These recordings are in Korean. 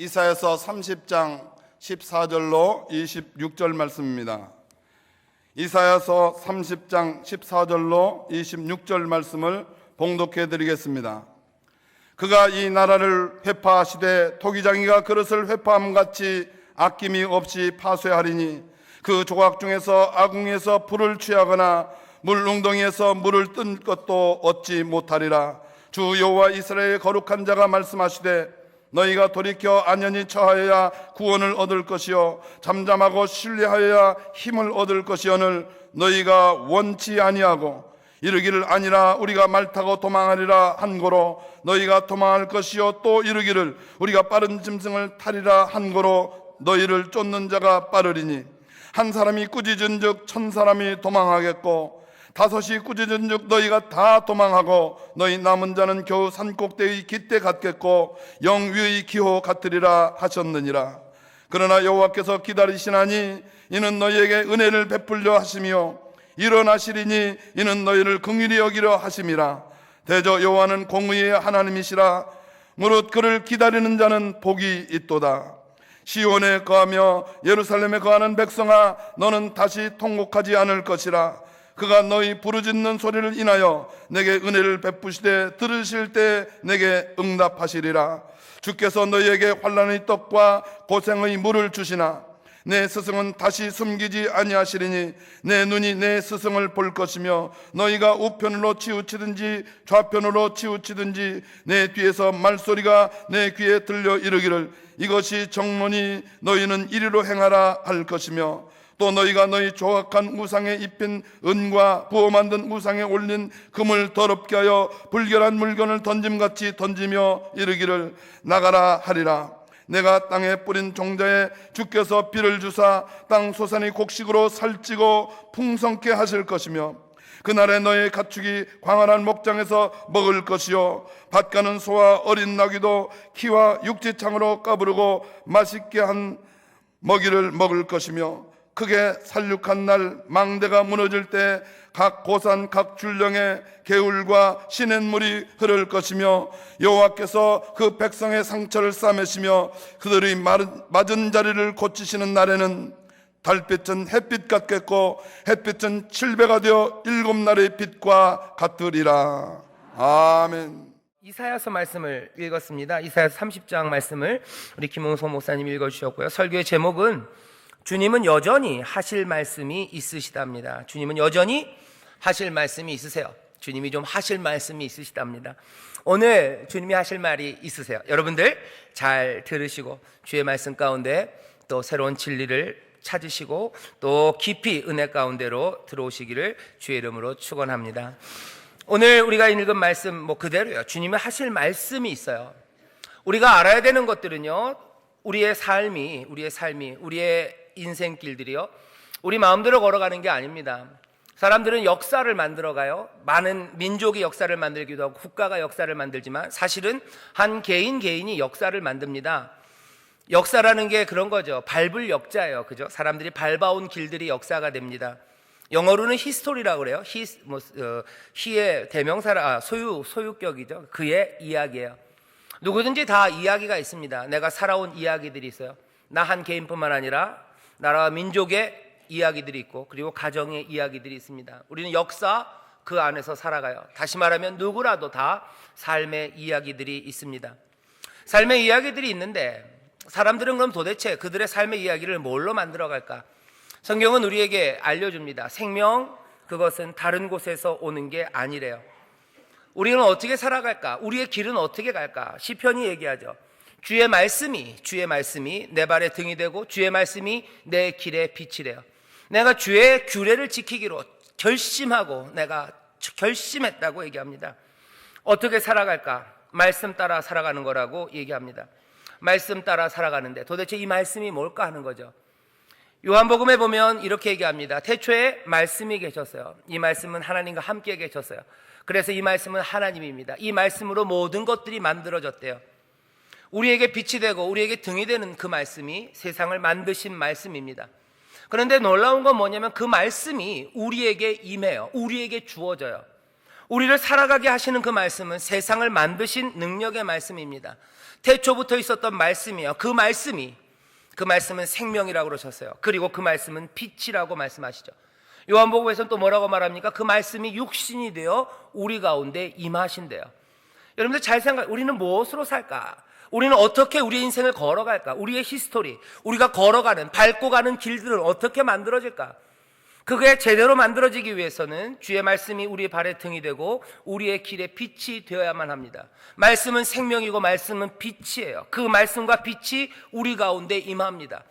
이사야서 30장 14절로 26절 말씀입니다. 이사야서 30장 14절로 26절 말씀을 봉독해 드리겠습니다. 그가 이 나라를 회파하시되 토기장이가 그릇을 회파함같이 아낌이 없이 파쇄하리니 그 조각 중에서 아궁에서 불을 취하거나 물웅덩이에서 물을 뜬 것도 얻지 못하리라. 주 여호와 이스라엘의 거룩한 자가 말씀하시되 너희가 돌이켜 안연히 처하여야 구원을 얻을 것이요 잠잠하고 신뢰하여야 힘을 얻을 것이오늘 너희가 원치 아니하고 이르기를 아니라 우리가 말 타고 도망하리라 한 고로 너희가 도망할 것이요 또 이르기를 우리가 빠른 짐승을 타리라 한 고로 너희를 쫓는 자가 빠르리니 한 사람이 꾸짖은즉 1000사람이 도망하겠고 다섯이 꾸짖은즉 너희가 다 도망하고 너희 남은 자는 겨우 산꼭대의 깃대 같겠고 영위의 기호 같으리라 하셨느니라. 그러나 여호와께서 기다리시나니 이는 너희에게 은혜를 베풀려 하시며 일어나시리니 이는 너희를 긍휼히 여기려 하심이라. 대저 여호와는 공의의 하나님이시라. 무릇 그를 기다리는 자는 복이 있도다. 시온에 거하며 예루살렘에 거하는 백성아 너는 다시 통곡하지 않을 것이라. 그가 너희 부르짖는 소리를 인하여 내게 은혜를 베푸시되 들으실 때 내게 응답하시리라. 주께서 너희에게 환난의 떡과 고생의 물을 주시나 내 스승은 다시 숨기지 아니하시리니 내 눈이 내 스승을 볼 것이며 너희가 우편으로 치우치든지 좌편으로 치우치든지 내 뒤에서 말소리가 내 귀에 들려 이르기를 이것이 정론이 너희는 이리로 행하라 할 것이며 또 너희가 너희 조각한 우상에 입힌 은과 부어 만든 우상에 올린 금을 더럽게 하여 불결한 물건을 던짐같이 던지며 이르기를 나가라 하리라. 내가 땅에 뿌린 종자에 주께서 비를 주사 땅 소산이 곡식으로 살찌고 풍성케 하실 것이며 그날에 너의 가축이 광활한 목장에서 먹을 것이요 밭가는 소와 어린 나귀도 키와 육지창으로 까부르고 맛있게 한 먹이를 먹을 것이며 크게 살육한 날 망대가 무너질 때 각 고산 각 줄령에 개울과 시냇물이 흐를 것이며 여호와께서 그 백성의 상처를 싸매시며 그들의 맞은 자리를 고치시는 날에는 달빛은 햇빛 같겠고 햇빛은 7배가 되어 7날의 빛과 같으리라. 아멘. 이사야서 말씀을 읽었습니다. 이사야서 30장 말씀을 우리 김홍소 목사님이 읽어주셨고요. 설교의 제목은 주님은 여전히 하실 말씀이 있으시답니다. 주님은 여전히 하실 말씀이 있으세요. 주님이 좀 하실 말씀이 있으시답니다. 오늘 주님이 하실 말이 있으세요. 여러분들 잘 들으시고 주의 말씀 가운데 또 새로운 진리를 찾으시고 또 깊이 은혜 가운데로 들어오시기를 주의 이름으로 축원합니다. 오늘 우리가 읽은 말씀 그대로예요. 주님이 하실 말씀이 있어요. 우리가 알아야 되는 것들은요, 우리의 삶이 우리의 인생길들이요 우리 마음대로 걸어가는 게 아닙니다. 사람들은 역사를 만들어가요. 많은 민족이 역사를 만들기도 하고 국가가 역사를 만들지만 사실은 한 개인이 역사를 만듭니다. 역사라는 게 그런 거죠. 밟을 역자예요. 그죠? 사람들이 밟아온 길들이 역사가 됩니다. 영어로는 히스토리라고 그래요. 히의 대명사라 소유격이죠. 그의 이야기예요. 누구든지 다 이야기가 있습니다. 내가 살아온 이야기들이 있어요. 나 한 개인뿐만 아니라 나라와 민족의 이야기들이 있고 그리고 가정의 이야기들이 있습니다. 우리는 역사 그 안에서 살아가요. 다시 말하면 누구라도 다 삶의 이야기들이 있습니다. 삶의 이야기들이 있는데 사람들은 그럼 도대체 그들의 삶의 이야기를 뭘로 만들어갈까? 성경은 우리에게 알려줍니다. 생명 그것은 다른 곳에서 오는 게 아니래요. 우리는 어떻게 살아갈까? 우리의 길은 어떻게 갈까? 시편이 얘기하죠. 주의 말씀이 내 발의 등이 되고 주의 말씀이 내 길의 빛이래요. 내가 주의 규례를 지키기로 결심하고 내가 결심했다고 얘기합니다. 어떻게 살아갈까? 말씀 따라 살아가는 거라고 얘기합니다. 말씀 따라 살아가는데 도대체 이 말씀이 뭘까 하는 거죠. 요한복음에 보면 이렇게 얘기합니다. 태초에 말씀이 계셨어요. 이 말씀은 하나님과 함께 계셨어요. 그래서 이 말씀은 하나님입니다. 이 말씀으로 모든 것들이 만들어졌대요. 우리에게 빛이 되고 우리에게 등이 되는 그 말씀이 세상을 만드신 말씀입니다. 그런데 놀라운 건 뭐냐면 그 말씀이 우리에게 임해요. 우리에게 주어져요. 우리를 살아가게 하시는 그 말씀은 세상을 만드신 능력의 말씀입니다. 태초부터 있었던 말씀이에요. 그 말씀은 생명이라고 그러셨어요. 그리고 그 말씀은 빛이라고 말씀하시죠. 요한복음에서는 또 뭐라고 말합니까? 그 말씀이 육신이 되어 우리 가운데 임하신대요. 여러분들 잘 우리는 무엇으로 살까? 우리는 어떻게 우리의 인생을 걸어갈까? 우리의 히스토리, 우리가 걸어가는, 밟고 가는 길들은 어떻게 만들어질까? 그게 제대로 만들어지기 위해서는 주의 말씀이 우리의 발의 등이 되고 우리의 길의 빛이 되어야만 합니다. 말씀은 생명이고 말씀은 빛이에요. 그 말씀과 빛이 우리 가운데 임합니다.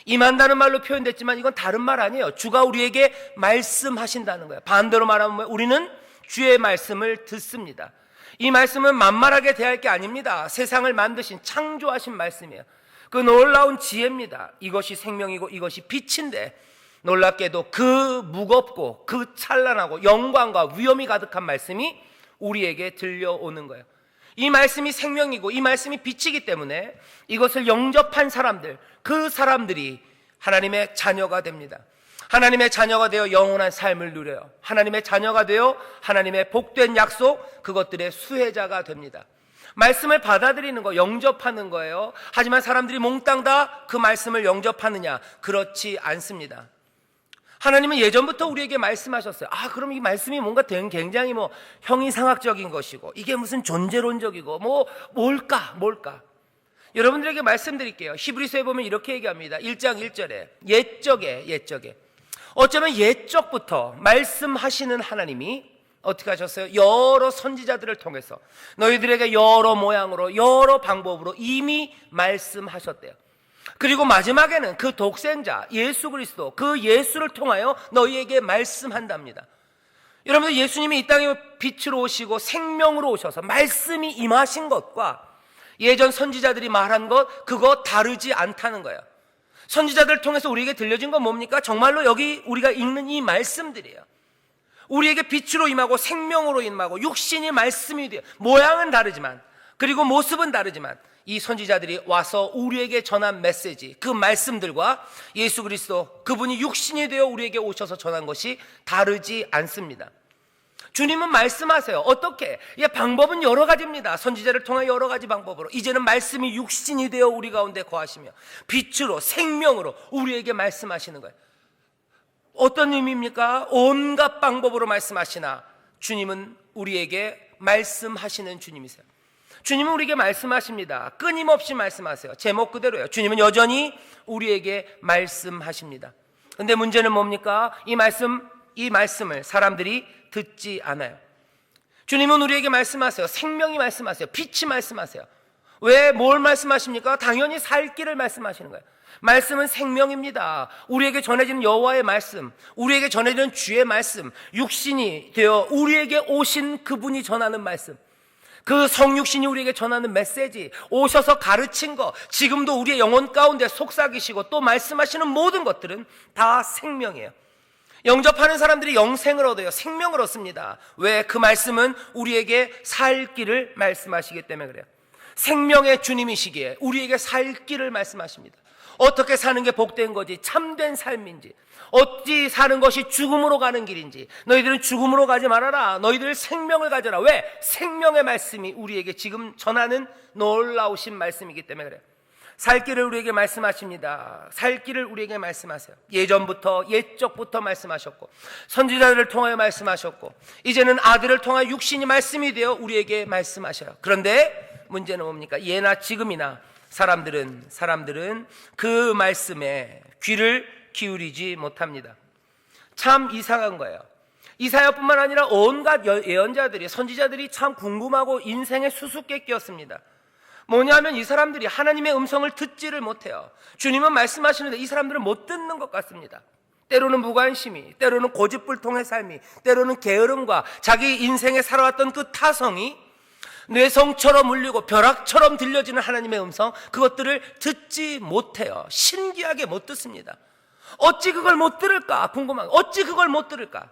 임한다는 말로 표현됐지만 이건 다른 말 아니에요. 주가 우리에게 말씀하신다는 거예요. 반대로 말하면 우리는 주의 말씀을 듣습니다. 이 말씀은 만만하게 대할 게 아닙니다. 세상을 만드신 창조하신 말씀이에요. 그 놀라운 지혜입니다. 이것이 생명이고 이것이 빛인데 놀랍게도 그 무겁고 그 찬란하고 영광과 위엄이 가득한 말씀이 우리에게 들려오는 거예요. 이 말씀이 생명이고 이 말씀이 빛이기 때문에 이것을 영접한 사람들, 그 사람들이 하나님의 자녀가 됩니다. 하나님의 자녀가 되어 영원한 삶을 누려요. 하나님의 자녀가 되어 하나님의 복된 약속, 그것들의 수혜자가 됩니다. 말씀을 받아들이는 거, 영접하는 거예요. 하지만 사람들이 몽땅 다 그 말씀을 영접하느냐? 그렇지 않습니다. 하나님은 예전부터 우리에게 말씀하셨어요. 그럼 이 말씀이 뭔가 굉장히 형이상학적인 것이고 이게 무슨 존재론적이고 뭘까? 여러분들에게 말씀드릴게요. 히브리서에 보면 이렇게 얘기합니다. 1장 1절에 옛적에 어쩌면 옛적부터 말씀하시는 하나님이 어떻게 하셨어요? 여러 선지자들을 통해서 너희들에게 여러 모양으로 여러 방법으로 이미 말씀하셨대요. 그리고 마지막에는 그 독생자 예수 그리스도, 그 예수를 통하여 너희에게 말씀한답니다. 여러분들, 예수님이 이 땅에 빛으로 오시고 생명으로 오셔서 말씀이 임하신 것과 예전 선지자들이 말한 것, 그거 다르지 않다는 거예요. 선지자들을 통해서 우리에게 들려진 건 뭡니까? 정말로 여기 우리가 읽는 이 말씀들이에요. 우리에게 빛으로 임하고 생명으로 임하고 육신이 말씀이 돼요. 모양은 다르지만, 그리고 모습은 다르지만 이 선지자들이 와서 우리에게 전한 메시지, 그 말씀들과 예수 그리스도, 그분이 육신이 되어 우리에게 오셔서 전한 것이 다르지 않습니다. 주님은 말씀하세요. 어떻게? 방법은 여러 가지입니다. 선지자를 통해 여러 가지 방법으로. 이제는 말씀이 육신이 되어 우리 가운데 거하시며 빛으로, 생명으로 우리에게 말씀하시는 거예요. 어떤 의미입니까? 온갖 방법으로 말씀하시나 주님은 우리에게 말씀하시는 주님이세요. 주님은 우리에게 말씀하십니다. 끊임없이 말씀하세요. 제목 그대로예요. 주님은 여전히 우리에게 말씀하십니다. 근데 문제는 뭡니까? 이 말씀을 사람들이 듣지 않아요. 주님은 우리에게 말씀하세요. 생명이 말씀하세요. 빛이 말씀하세요. 왜 뭘 말씀하십니까? 당연히 살 길을 말씀하시는 거예요. 말씀은 생명입니다. 우리에게 전해지는 여호와의 말씀, 우리에게 전해지는 주의 말씀, 육신이 되어 우리에게 오신 그분이 전하는 말씀, 그 성육신이 우리에게 전하는 메시지, 오셔서 가르친 것, 지금도 우리의 영혼 가운데 속삭이시고 또 말씀하시는 모든 것들은 다 생명이에요. 영접하는 사람들이 영생을 얻어요. 생명을 얻습니다. 왜? 그 말씀은 우리에게 살 길을 말씀하시기 때문에 그래요. 생명의 주님이시기에 우리에게 살 길을 말씀하십니다. 어떻게 사는 게 복된 거지, 참된 삶인지, 어찌 사는 것이 죽음으로 가는 길인지, 너희들은 죽음으로 가지 말아라, 너희들 생명을 가져라. 왜? 생명의 말씀이 우리에게 지금 전하는 놀라우신 말씀이기 때문에 그래요. 살 길을 우리에게 말씀하십니다. 살 길을 우리에게 말씀하세요. 예전부터, 옛적부터 말씀하셨고, 선지자들을 통하여 말씀하셨고, 이제는 아들을 통하여 육신이 말씀이 되어 우리에게 말씀하셔요. 그런데 문제는 뭡니까? 예나 지금이나 사람들은 그 말씀에 귀를 기울이지 못합니다. 참 이상한 거예요. 이사야뿐만 아니라 온갖 예언자들이, 선지자들이 참 궁금하고 인생의 수수께끼였습니다. 뭐냐면 이 사람들이 하나님의 음성을 듣지를 못해요. 주님은 말씀하시는데 이 사람들은 못 듣는 것 같습니다. 때로는 무관심이, 때로는 고집불통의 삶이, 때로는 게으름과 자기 인생에 살아왔던 그 타성이 뇌성처럼 울리고 벼락처럼 들려지는 하나님의 음성, 그것들을 듣지 못해요. 신기하게 못 듣습니다. 어찌 그걸 못 들을까? 궁금한, 어찌 그걸 못 들을까?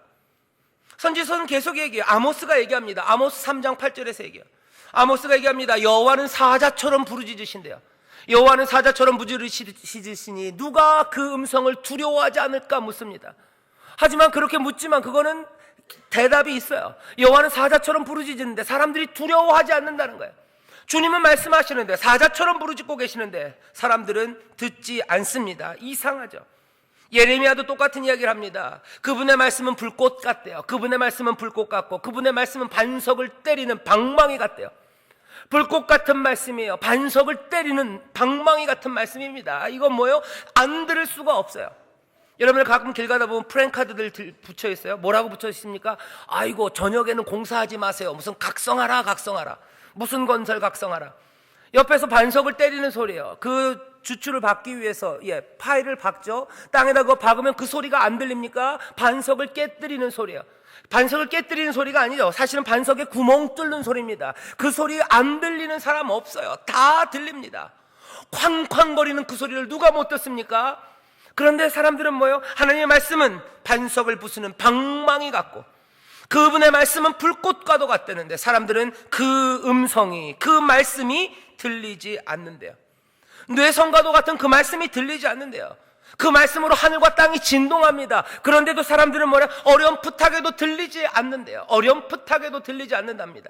선지서는 계속 얘기해요. 아모스가 얘기합니다. 아모스 3장 8절에서 얘기해요. 아모스가 얘기합니다. 여호와는 사자처럼 부르짖으신대요. 여호와는 사자처럼 부르짖으시니 누가 그 음성을 두려워하지 않을까 묻습니다. 하지만 그렇게 묻지만 그거는 대답이 있어요. 여호와는 사자처럼 부르짖는데 사람들이 두려워하지 않는다는 거예요. 주님은 말씀하시는데 사자처럼 부르짖고 계시는데 사람들은 듣지 않습니다. 이상하죠. 예레미야도 똑같은 이야기를 합니다. 그분의 말씀은 불꽃 같대요. 그분의 말씀은 불꽃 같고 그분의 말씀은 반석을 때리는 방망이 같대요. 불꽃 같은 말씀이에요. 반석을 때리는 방망이 같은 말씀입니다. 이건 뭐예요? 안 들을 수가 없어요. 여러분들 가끔 길 가다 보면 프랭카드들 붙여 있어요. 뭐라고 붙여 있습니까? 아이고 저녁에는 공사하지 마세요. 무슨 각성하라 각성하라. 무슨 건설 각성하라. 옆에서 반석을 때리는 소리예요. 그 주추를 박기 위해서 파일을 박죠. 땅에다 그거 박으면 그 소리가 안 들립니까? 반석을 깨뜨리는 소리예요. 반석을 깨뜨리는 소리가 아니죠. 사실은 반석에 구멍 뚫는 소리입니다. 그 소리 안 들리는 사람 없어요. 다 들립니다. 쾅쾅거리는 그 소리를 누가 못 듣습니까? 그런데 사람들은 뭐예요? 하나님의 말씀은 반석을 부수는 방망이 같고 그분의 말씀은 불꽃과도 같다는데 사람들은 그 음성이, 그 말씀이 들리지 않는데요. 뇌성과도 같은 그 말씀이 들리지 않는데요. 그 말씀으로 하늘과 땅이 진동합니다. 그런데도 사람들은 뭐냐? 어렴풋하게도 들리지 않는데요. 어렴풋하게도 들리지 않는답니다.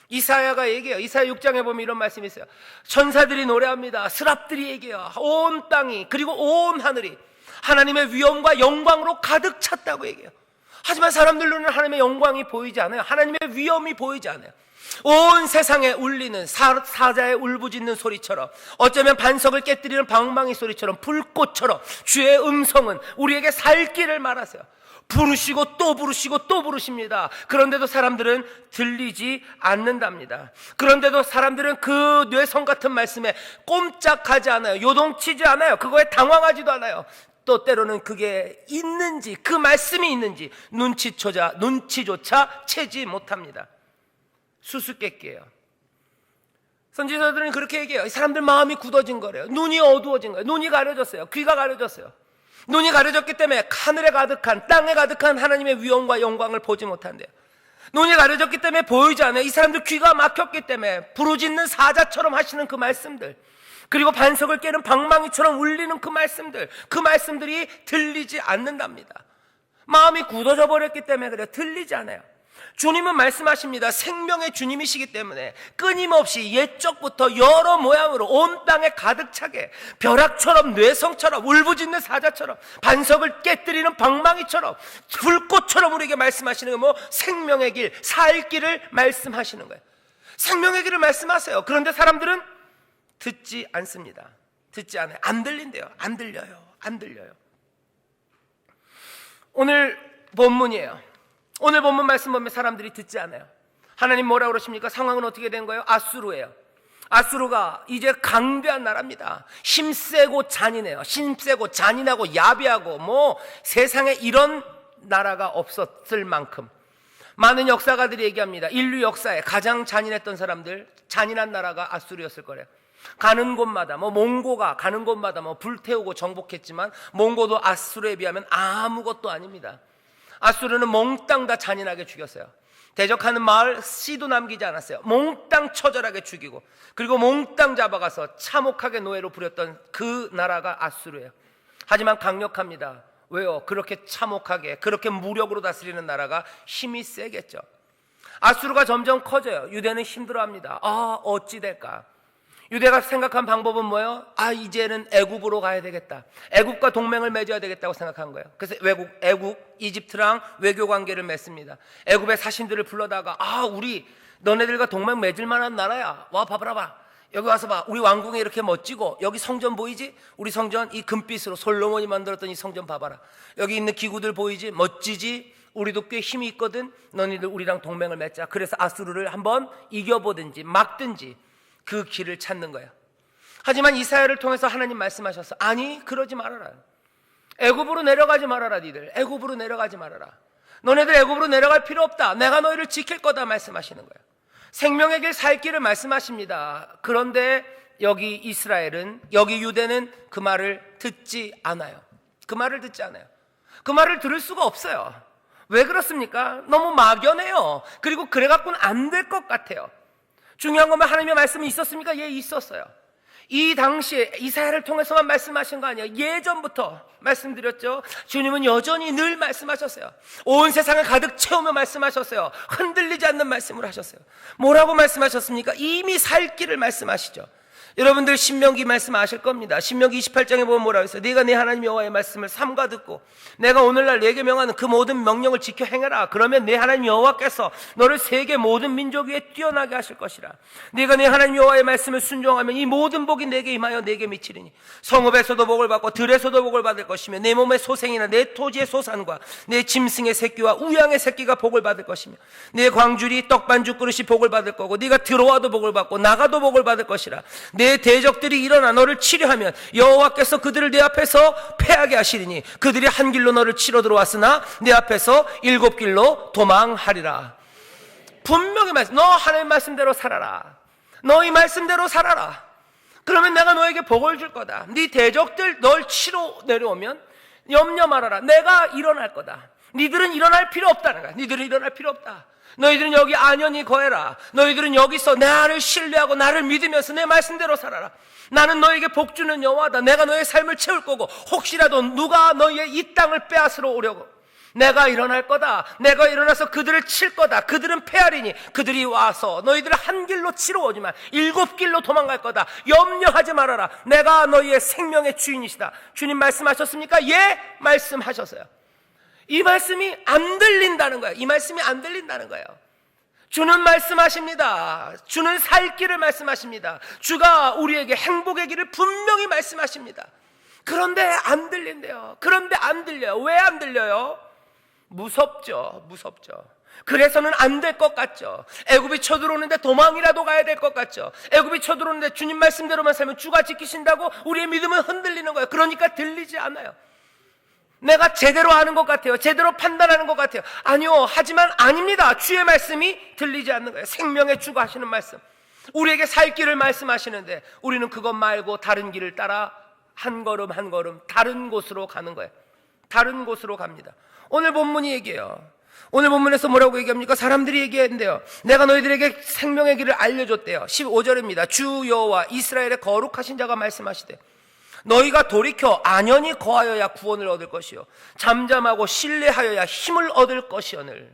이사야가 얘기해요. 이사야 6장에 보면 이런 말씀이 있어요. 천사들이 노래합니다. 스랍들이 얘기해요. 온 땅이 그리고 온 하늘이 하나님의 위엄과 영광으로 가득 찼다고 얘기해요. 하지만 사람들 눈에는 하나님의 영광이 보이지 않아요. 하나님의 위엄이 보이지 않아요. 온 세상에 울리는 사자의 울부짖는 소리처럼 어쩌면 반석을 깨뜨리는 방망이 소리처럼 불꽃처럼 주의 음성은 우리에게 살 길을 말하세요. 부르시고 또 부르시고 또 부르십니다. 그런데도 사람들은 들리지 않는답니다. 그런데도 사람들은 그 뇌성 같은 말씀에 꼼짝하지 않아요. 요동치지 않아요. 그거에 당황하지도 않아요. 또 때로는 그게 있는지 그 말씀이 있는지 눈치조차 채지 못합니다. 수수께끼예요. 선지자들은 그렇게 얘기해요. 사람들 마음이 굳어진 거래요. 눈이 어두워진 거예요. 눈이 가려졌어요. 귀가 가려졌어요. 눈이 가려졌기 때문에 하늘에 가득한 땅에 가득한 하나님의 위엄과 영광을 보지 못한대요. 눈이 가려졌기 때문에 보이지 않아요. 이 사람들 귀가 막혔기 때문에 부르짖는 사자처럼 하시는 그 말씀들 그리고 반석을 깨는 방망이처럼 울리는 그 말씀들이 들리지 않는답니다. 마음이 굳어져 버렸기 때문에 그래요. 들리지 않아요. 주님은 말씀하십니다. 생명의 주님이시기 때문에 끊임없이 옛적부터 여러 모양으로 온 땅에 가득 차게 벼락처럼 뇌성처럼 울부짖는 사자처럼 반석을 깨뜨리는 방망이처럼 불꽃처럼 우리에게 말씀하시는 거 생명의 길, 살 길을 말씀하시는 거예요. 생명의 길을 말씀하세요. 그런데 사람들은 듣지 않습니다. 듣지 않아요. 안 들린대요. 안 들려요. 오늘 본문이에요. 오늘 본문 말씀 보면 사람들이 듣지 않아요. 하나님 뭐라고 그러십니까? 상황은 어떻게 된 거예요? 아수르예요. 아수르가 이제 강대한 나라입니다. 힘세고 잔인해요. 힘세고 잔인하고 야비하고 세상에 이런 나라가 없었을 만큼 많은 역사가들이 얘기합니다. 인류 역사에 가장 잔인했던 사람들, 잔인한 나라가 아수르였을 거래요. 가는 곳마다 몽고가 가는 곳마다 불태우고 정복했지만 몽고도 아수르에 비하면 아무것도 아닙니다. 아수르는 몽땅 다 잔인하게 죽였어요. 대적하는 마을 씨도 남기지 않았어요. 몽땅 처절하게 죽이고 그리고 몽땅 잡아가서 참혹하게 노예로 부렸던 그 나라가 아수르예요. 하지만 강력합니다. 왜요? 그렇게 참혹하게 그렇게 무력으로 다스리는 나라가 힘이 세겠죠. 아수르가 점점 커져요. 유대는 힘들어합니다. 어찌 될까? 유대가 생각한 방법은 뭐예요? 이제는 애굽으로 가야 되겠다. 애굽과 동맹을 맺어야 되겠다고 생각한 거예요. 그래서 애굽, 이집트랑 외교 관계를 맺습니다. 애굽의 사신들을 불러다가 우리 너네들과 동맹 맺을 만한 나라야. 와 봐봐. 여기 와서 봐. 우리 왕궁이 이렇게 멋지고 여기 성전 보이지? 우리 성전 이 금빛으로 솔로몬이 만들었던 이 성전 봐봐라. 여기 있는 기구들 보이지? 멋지지? 우리도 꽤 힘이 있거든. 너희들 우리랑 동맹을 맺자. 그래서 아수르를 한번 이겨보든지 막든지 그 길을 찾는 거예요. 하지만 이사야를 통해서 하나님 말씀하셔서 아니 그러지 말아라. 애굽으로 내려가지 말아라. 니들 애굽으로 내려가지 말아라. 너네들 애굽으로 내려갈 필요 없다. 내가 너희를 지킬 거다 말씀하시는 거예요. 생명의 길 살 길을 말씀하십니다. 그런데 여기 이스라엘은 여기 유대는 그 말을 듣지 않아요. 그 말을 들을 수가 없어요. 왜 그렇습니까? 너무 막연해요. 그리고 그래갖고는 안 될 것 같아요. 중요한 건 하나님의 말씀이 있었습니까? 예, 있었어요. 이 당시에 이사야를 통해서만 말씀하신 거 아니에요. 예전부터 말씀드렸죠. 주님은 여전히 늘 말씀하셨어요. 온 세상을 가득 채우며 말씀하셨어요. 흔들리지 않는 말씀을 하셨어요. 뭐라고 말씀하셨습니까? 이미 살 길을 말씀하시죠. 여러분들 신명기 말씀 아실 겁니다. 신명기 28장에 보면 뭐라고 했어요? 네가 네 하나님 여호와의 말씀을 삼가 듣고 내가 오늘날 네게 명하는 그 모든 명령을 지켜 행하라. 그러면 네 하나님 여호와께서 너를 세계 모든 민족 위에 뛰어나게 하실 것이라. 네가 네 하나님 여호와의 말씀을 순종하면 이 모든 복이 내게 임하여 내게 미치리니 성읍에서도 복을 받고 들에서도 복을 받을 것이며 내 몸의 소생이나 내 토지의 소산과 내 짐승의 새끼와 우양의 새끼가 복을 받을 것이며 내 광줄이 떡반죽 그릇이 복을 받을 거고 네가 들어와도 복을 받고 나가도 복을 받을 것이라. 내 대적들이 일어나 너를 치려하면 여호와께서 그들을 내 앞에서 패하게 하시리니 그들이 한 길로 너를 치러 들어왔으나 내 앞에서 7 길로 도망하리라. 분명히 말씀, 너 하나님 말씀대로 살아라. 너 이 말씀대로 살아라. 그러면 내가 너에게 복을 줄 거다. 네 대적들 널 치러 내려오면 염려 말아라. 내가 일어날 거다. 니들은 일어날 필요 없다는 거야. 니들은 일어날 필요 없다. 너희들은 여기 안연히 거해라. 너희들은 여기서 나를 신뢰하고 나를 믿으면서 내 말씀대로 살아라. 나는 너에게 복 주는 여호와다. 내가 너의 삶을 채울 거고 혹시라도 누가 너희의 이 땅을 빼앗으러 오려고 내가 일어날 거다. 내가 일어나서 그들을 칠 거다. 그들은 패하리니 그들이 와서 너희들을 한 길로 치러 오지만 7 길로 도망갈 거다. 염려하지 말아라. 내가 너희의 생명의 주인이시다. 주님 말씀하셨습니까? 예, 말씀하셨어요. 이 말씀이 안 들린다는 거예요. 이 말씀이 안 들린다는 거예요. 주는 말씀하십니다. 주는 살 길을 말씀하십니다. 주가 우리에게 행복의 길을 분명히 말씀하십니다. 그런데 안 들린대요. 그런데 안 들려요. 왜 안 들려요? 무섭죠. 무섭죠. 그래서는 안 될 것 같죠. 애굽이 쳐들어오는데 도망이라도 가야 될 것 같죠. 애굽이 쳐들어오는데 주님 말씀대로만 살면 주가 지키신다고 우리의 믿음은 흔들리는 거예요. 그러니까 들리지 않아요. 내가 제대로 아는 것 같아요. 제대로 판단하는 것 같아요. 아니요. 하지만 아닙니다. 주의 말씀이 들리지 않는 거예요. 생명의 주가 하시는 말씀. 우리에게 살 길을 말씀하시는데 우리는 그것 말고 다른 길을 따라 한 걸음 한 걸음 다른 곳으로 가는 거예요. 다른 곳으로 갑니다. 오늘 본문이 얘기해요. 오늘 본문에서 뭐라고 얘기합니까? 사람들이 얘기했는데요. 내가 너희들에게 생명의 길을 알려줬대요. 15절입니다. 주 여호와 이스라엘의 거룩하신 자가 말씀하시되 너희가 돌이켜 안연히 거하여야 구원을 얻을 것이요 잠잠하고 신뢰하여야 힘을 얻을 것이오늘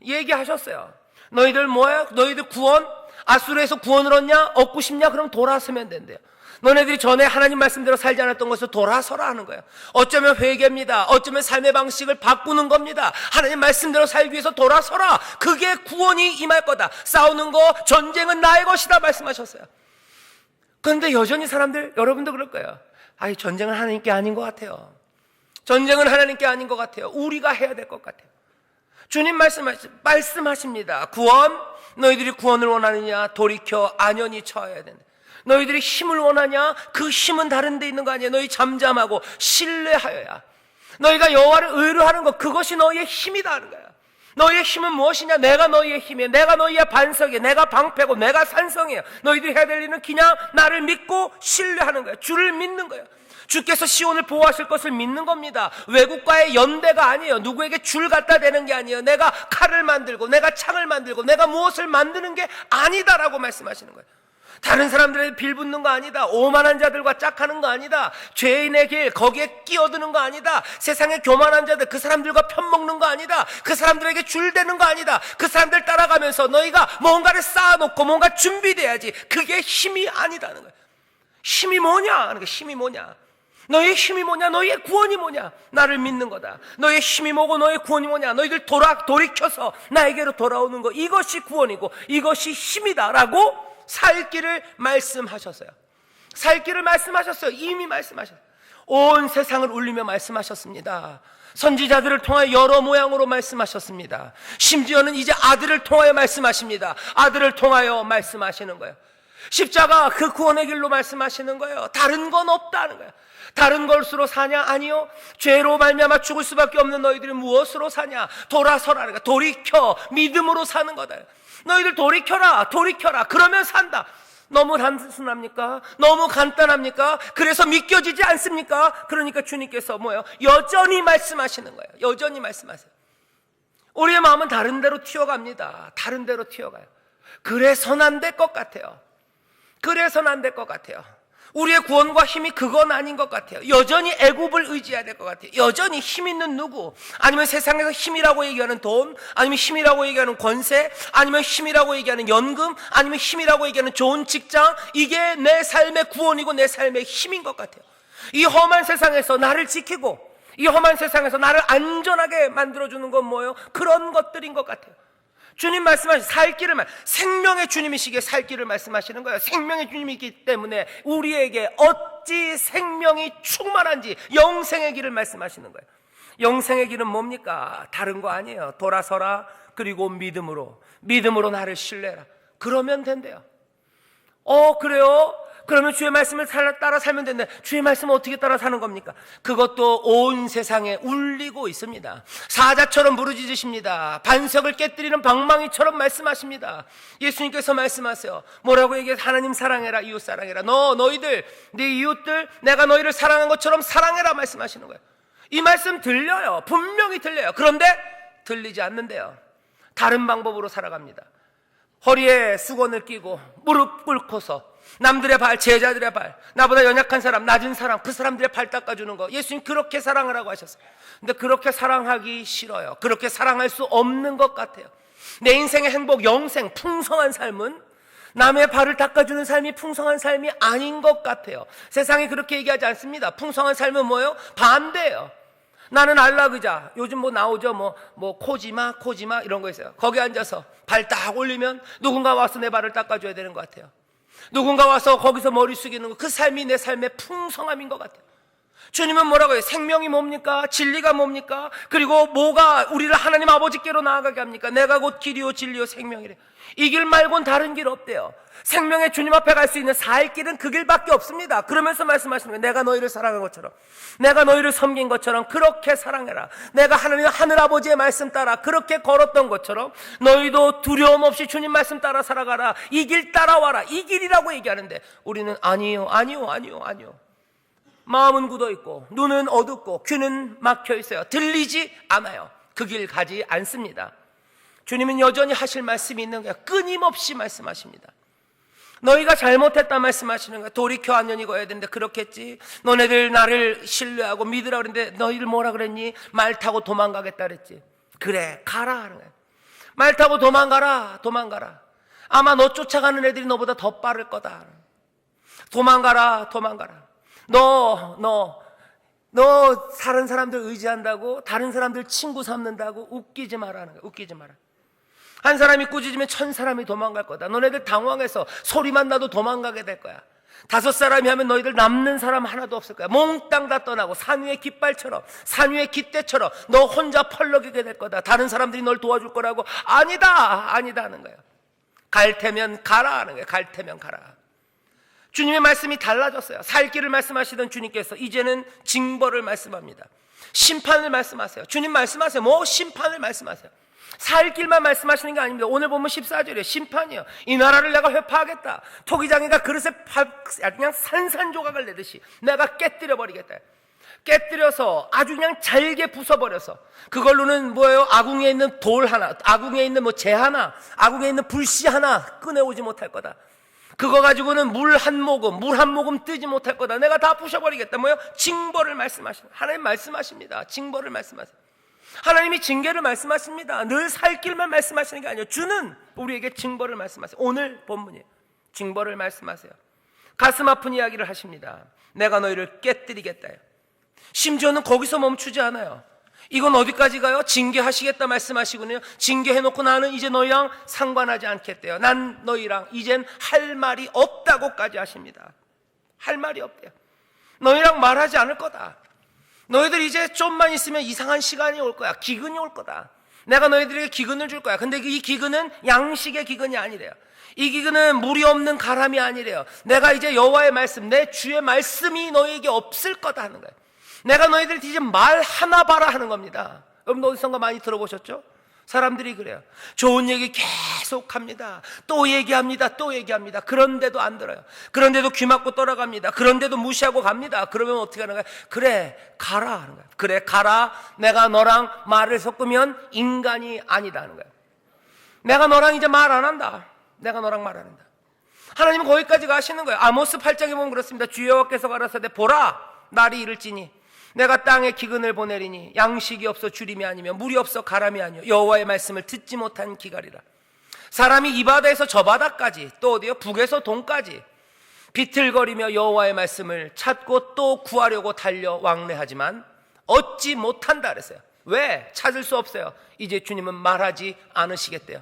얘기하셨어요. 너희들 뭐야? 너희들 구원? 아수르에서 구원을 얻냐? 얻고 싶냐? 그럼 돌아서면 된대요. 너네들이 전에 하나님 말씀대로 살지 않았던 것을 돌아서라 하는 거예요. 어쩌면 회개입니다. 어쩌면 삶의 방식을 바꾸는 겁니다. 하나님 말씀대로 살기 위해서 돌아서라. 그게 구원이 임할 거다. 싸우는 거, 전쟁은 나의 것이다 말씀하셨어요. 그런데 여전히 사람들, 여러분도 그럴 거예요. 아니, 전쟁은 하나님께 아닌 것 같아요. 전쟁은 하나님께 아닌 것 같아요. 우리가 해야 될 것 같아요. 주님 말씀하십니다. 구원, 너희들이 구원을 원하느냐? 돌이켜 안연히 처해야 된다. 너희들이 힘을 원하냐? 그 힘은 다른 데 있는 거 아니에요. 너희 잠잠하고 신뢰하여야. 너희가 여호와를 의뢰하는 것, 그것이 너희의 힘이다 하는 거야. 너희의 힘은 무엇이냐? 내가 너희의 힘이에요. 내가 너희의 반석이에요. 내가 방패고 내가 산성이에요. 너희들이 해야 될 일은 그냥 나를 믿고 신뢰하는 거예요. 주를 믿는 거예요. 주께서 시온을 보호하실 것을 믿는 겁니다. 외국과의 연대가 아니에요. 누구에게 줄 갖다 대는 게 아니에요. 내가 칼을 만들고 내가 창을 만들고 내가 무엇을 만드는 게 아니다라고 말씀하시는 거예요. 다른 사람들에게 빌붙는 거 아니다. 오만한 자들과 짝하는 거 아니다. 죄인의 길 거기에 끼어드는 거 아니다. 세상의 교만한 자들 그 사람들과 편먹는 거 아니다. 그 사람들에게 줄대는 거 아니다. 그 사람들 따라가면서 너희가 뭔가를 쌓아놓고 뭔가 준비돼야지. 그게 힘이 아니다는 거예요. 힘이 뭐냐 하는 거예요. 힘이 뭐냐? 너의 힘이 뭐냐? 너의 구원이 뭐냐? 나를 믿는 거다. 너의 힘이 뭐고 너의 구원이 뭐냐? 너희들 돌이켜서 나에게로 돌아오는 거, 이것이 구원이고 이것이 힘이다라고 살 길을 말씀하셨어요. 살 길을 말씀하셨어요. 이미 말씀하셨어요. 온 세상을 울리며 말씀하셨습니다. 선지자들을 통하여 여러 모양으로 말씀하셨습니다. 심지어는 이제 아들을 통하여 말씀하십니다. 아들을 통하여 말씀하시는 거예요. 십자가 그 구원의 길로 말씀하시는 거예요. 다른 건 없다는 거예요. 다른 것으로 사냐? 아니요. 죄로 말미암아 죽을 수밖에 없는 너희들이 무엇으로 사냐? 돌아서라는 거야. 돌이켜 믿음으로 사는 거다. 너희들 돌이켜라. 그러면 산다. 너무 단순합니까? 너무 간단합니까? 그래서 믿겨지지 않습니까? 그러니까 주님께서 뭐예요? 여전히 말씀하시는 거예요. 여전히 말씀하세요. 우리의 마음은 다른 데로 튀어갑니다. 다른 데로 튀어가요. 그래서는 안 될 것 같아요. 우리의 구원과 힘이 그건 아닌 것 같아요. 여전히 애굽을 의지해야 될 것 같아요. 여전히 힘 있는 누구, 아니면 세상에서 힘이라고 얘기하는 돈, 아니면 힘이라고 얘기하는 권세, 아니면 힘이라고 얘기하는 연금, 아니면 힘이라고 얘기하는 좋은 직장, 이게 내 삶의 구원이고 내 삶의 힘인 것 같아요. 이 험한 세상에서 나를 지키고 이 험한 세상에서 나를 안전하게 만들어주는 건 뭐예요? 그런 것들인 것 같아요. 주님 말씀하신 살 길을 생명의 주님이시기에 살 길을 말씀하시는 거예요. 생명의 주님이기 때문에 우리에게 어찌 생명이 충만한지 영생의 길을 말씀하시는 거예요. 영생의 길은 뭡니까? 다른 거 아니에요. 돌아서라, 그리고 믿음으로 나를 신뢰라. 그러면 된대요. 그래요? 그러면 주의 말씀을 따라 살면 된다. 주의 말씀을 어떻게 따라 사는 겁니까? 그것도 온 세상에 울리고 있습니다. 사자처럼 부르짖으십니다. 반석을 깨뜨리는 방망이처럼 말씀하십니다. 예수님께서 말씀하세요. 뭐라고 얘기해서 하나님 사랑해라, 이웃 사랑해라. 너희들, 네 이웃들, 내가 너희를 사랑한 것처럼 사랑해라 말씀하시는 거예요. 이 말씀 들려요. 분명히 들려요. 그런데 들리지 않는데요. 다른 방법으로 살아갑니다. 허리에 수건을 끼고 무릎 꿇고서 남들의 발, 제자들의 발, 나보다 연약한 사람, 낮은 사람, 그 사람들의 발 닦아주는 거, 예수님 그렇게 사랑하라고 하셨어요. 근데 그렇게 사랑하기 싫어요. 그렇게 사랑할 수 없는 것 같아요. 내 인생의 행복, 영생, 풍성한 삶은 남의 발을 닦아주는 삶이 풍성한 삶이 아닌 것 같아요. 세상이 그렇게 얘기하지 않습니다. 풍성한 삶은 뭐예요? 반대예요. 나는 안락의자, 요즘 나오죠, 코지마 이런 거 있어요. 거기 앉아서 발 딱 올리면 누군가 와서 내 발을 닦아줘야 되는 것 같아요. 누군가 와서 거기서 머리 숙이는 거, 그 삶이 내 삶의 풍성함인 것 같아요. 주님은 뭐라고 해요? 생명이 뭡니까? 진리가 뭡니까? 그리고 뭐가 우리를 하나님 아버지께로 나아가게 합니까? 내가 곧 길이요 진리요 생명이래. 이 길 말고는 다른 길 없대요. 생명의 주님 앞에 갈 수 있는 살 길은 그 길밖에 없습니다. 그러면서 말씀하시는 거예요. 내가 너희를 사랑한 것처럼, 내가 너희를 섬긴 것처럼 그렇게 사랑해라. 내가 하나님 하늘 아버지의 말씀 따라 그렇게 걸었던 것처럼 너희도 두려움 없이 주님 말씀 따라 살아가라. 이 길 따라와라. 이 길이라고 얘기하는데 우리는 아니요. 마음은 굳어있고 눈은 어둡고 귀는 막혀있어요. 들리지 않아요. 그 길 가지 않습니다. 주님은 여전히 하실 말씀이 있는 거예요. 끊임없이 말씀하십니다. 너희가 잘못했다 말씀하시는 거예요. 돌이켜 안전히 가야 되는데 그렇겠지. 너네들 나를 신뢰하고 믿으라 그랬는데 너희들 뭐라 그랬니? 말 타고 도망가겠다 그랬지. 그래, 가라 하는 거예요. 말 타고 도망가라. 아마 너 쫓아가는 애들이 너보다 더 빠를 거다. 도망가라. 너 다른 사람들 의지한다고, 다른 사람들 친구 삼는다고 웃기지 마라 하는 거야. 웃기지 마라. 한 사람이 꾸짖으면 1000사람이 도망갈 거다. 너네들 당황해서 소리만 나도 도망가게 될 거야. 5사람이 하면 너희들 남는 사람 하나도 없을 거야. 몽땅 다 떠나고 산 위의 깃발처럼, 산 위의 깃대처럼 너 혼자 펄럭이게 될 거다. 다른 사람들이 널 도와줄 거라고. 아니다 하는 거야. 갈 테면 가라 하는 거야. 갈 테면 가라. 주님의 말씀이 달라졌어요. 살 길을 말씀하시던 주님께서 이제는 징벌을 말씀합니다. 심판을 말씀하세요. 주님 말씀하세요. 심판을 말씀하세요. 살 길만 말씀하시는 게 아닙니다. 오늘 보면 14절에 심판이요. 이 나라를 내가 회파하겠다. 토기장이가 그릇에 그냥 산산조각을 내듯이 내가 깨뜨려 버리겠다. 깨뜨려서 아주 그냥 잘게 부숴버려서 그걸로는 뭐예요? 아궁이에 있는 돌 하나, 아궁이에 있는 재 하나, 아궁이에 있는 불씨 하나 꺼내오지 못할 거다. 그거 가지고는 물 한 모금 뜨지 못할 거다. 내가 다 부셔버리겠다. 징벌을 말씀하십니다. 하나님 말씀하십니다. 징벌을 말씀하세요. 하나님이 징계를 말씀하십니다. 늘 살 길만 말씀하시는 게 아니에요. 주는 우리에게 징벌을 말씀하세요. 오늘 본문이에요. 징벌을 말씀하세요. 가슴 아픈 이야기를 하십니다. 내가 너희를 깨뜨리겠다. 심지어는 거기서 멈추지 않아요. 이건 어디까지 가요? 징계하시겠다 말씀하시군요. 징계해놓고 나는 이제 너희랑 상관하지 않겠대요. 난 너희랑 이젠 할 말이 없다고까지 하십니다. 할 말이 없대요. 너희랑 말하지 않을 거다. 너희들 이제 좀만 있으면 이상한 시간이 올 거야. 기근이 올 거다. 내가 너희들에게 기근을 줄 거야. 근데 이 기근은 양식의 기근이 아니래요. 이 기근은 물이 없는 가람이 아니래요. 내가 이제 여호와의 말씀, 내 주의 말씀이 너희에게 없을 거다 하는 거예요. 내가 너희들한테 이제 말 하나 봐라 하는 겁니다. 여러분 어디선가 많이 들어보셨죠? 사람들이 그래요. 좋은 얘기 계속 합니다. 또 얘기합니다. 그런데도 안 들어요. 그런데도 귀 막고 떠나갑니다. 그런데도 무시하고 갑니다. 그러면 어떻게 하는 거야? 그래 가라 하는 거야. 그래 가라. 내가 너랑 말을 섞으면 인간이 아니다 하는 거야. 내가 너랑 이제 말 안 한다. 내가 너랑 말 안 한다. 하나님은 거기까지 가시는 거예요. 아모스 8장에 보면 그렇습니다. 주 여호와께서 가라사대 보라 날이 이를지니 내가 땅에 기근을 보내리니 양식이 없어 주림이 아니며 물이 없어 가람이 아니요 여호와의 말씀을 듣지 못한 기갈이라. 사람이 이 바다에서 저 바다까지 또 어디요? 북에서 동까지 비틀거리며 여호와의 말씀을 찾고 또 구하려고 달려 왕래하지만 얻지 못한다 그랬어요. 왜? 찾을 수 없어요. 이제 주님은 말하지 않으시겠대요.